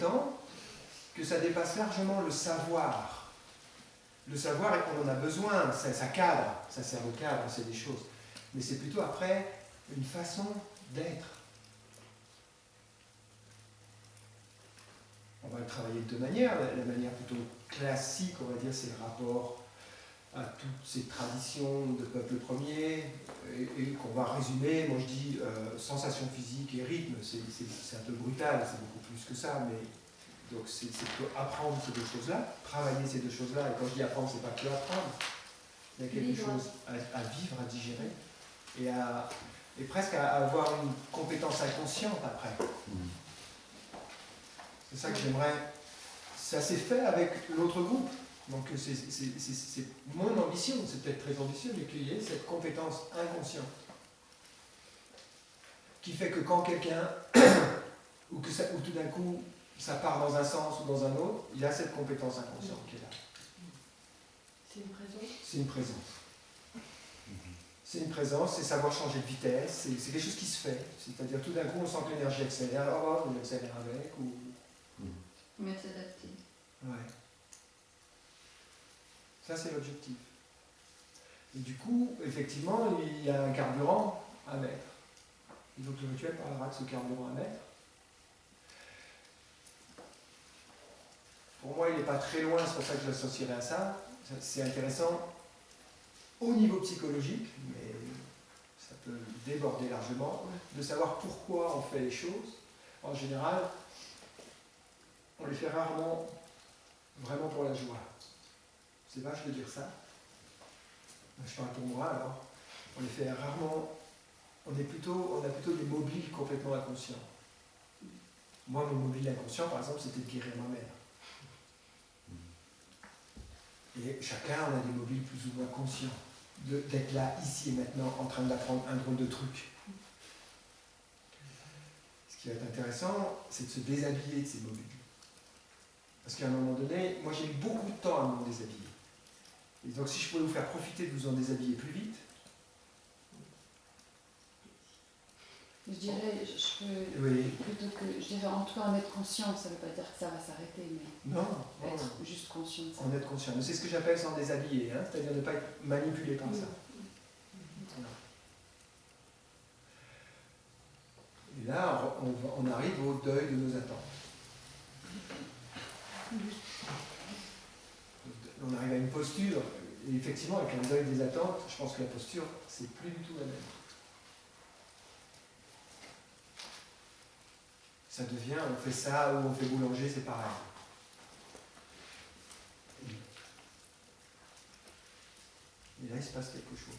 étant que ça dépasse largement le savoir. Le savoir, on en a besoin, ça cadre, ça sert de cadre, c'est des choses. Mais c'est plutôt après une façon d'être. On va le travailler de deux manières. La manière plutôt classique, on va dire, c'est le rapport à toutes ces traditions de peuple premier, et qu'on va résumer, moi je dis sensation physique et rythme, c'est un peu brutal, c'est beaucoup plus que ça, mais donc c'est plutôt apprendre ces deux choses-là, travailler ces deux choses-là, et quand je dis apprendre, c'est pas que apprendre, il y a quelque chose à vivre, à digérer, et presque à avoir une compétence inconsciente après. C'est ça que j'aimerais. Ça s'est fait avec l'autre groupe. Donc c'est mon ambition, c'est peut-être très ambitieux, mais qu'il y ait cette compétence inconsciente. Qui fait que quand quelqu'un, ou tout d'un coup, ça part dans un sens ou dans un autre, il y a cette compétence inconsciente qui est là. C'est une présence. C'est une présence. C'est une présence, c'est savoir changer de vitesse, c'est quelque chose qui se fait. C'est-à-dire tout d'un coup, on sent que l'énergie accélère, on accélère avec, ou... Mais s'adapter. Ouais. Ça, c'est l'objectif. Et du coup, effectivement, il y a un carburant à mettre. Et donc le rituel parlera de ce carburant à mettre. Pour moi, il n'est pas très loin, c'est pour ça que je l'associerai à ça. C'est intéressant au niveau psychologique, mais ça peut déborder largement, de savoir pourquoi on fait les choses. En général, on les fait rarement vraiment pour la joie. C'est vache de dire ça. Je parle pour moi alors. On les fait rarement. On a plutôt des mobiles complètement inconscients. Moi, mon mobile inconscient, par exemple, c'était de guérir ma mère. Et chacun, on a des mobiles plus ou moins conscients. D'être là, ici et maintenant, en train d'apprendre un drôle de truc. Ce qui va être intéressant, c'est de se déshabiller de ces mobiles. Parce qu'à un moment donné, moi j'ai eu beaucoup de temps à m'en déshabiller. Et donc si je pouvais vous faire profiter de vous en déshabiller plus vite. Je dirais, je peux Oui. plutôt que, je dirais en tout cas en être conscient, ça ne veut pas dire que ça va s'arrêter, mais Non, être juste conscient de ça. en être conscient. Mais c'est ce que j'appelle s'en déshabiller, hein, c'est-à-dire ne pas être manipulé par ça. Voilà. Et là, on arrive au deuil de nos attentes. On arrive à une posture, et effectivement, avec un deuil des attentes, je pense que la posture, c'est plus du tout la même. Ça devient, on fait ça ou on fait boulanger, c'est pareil. Et là, il se passe quelque chose.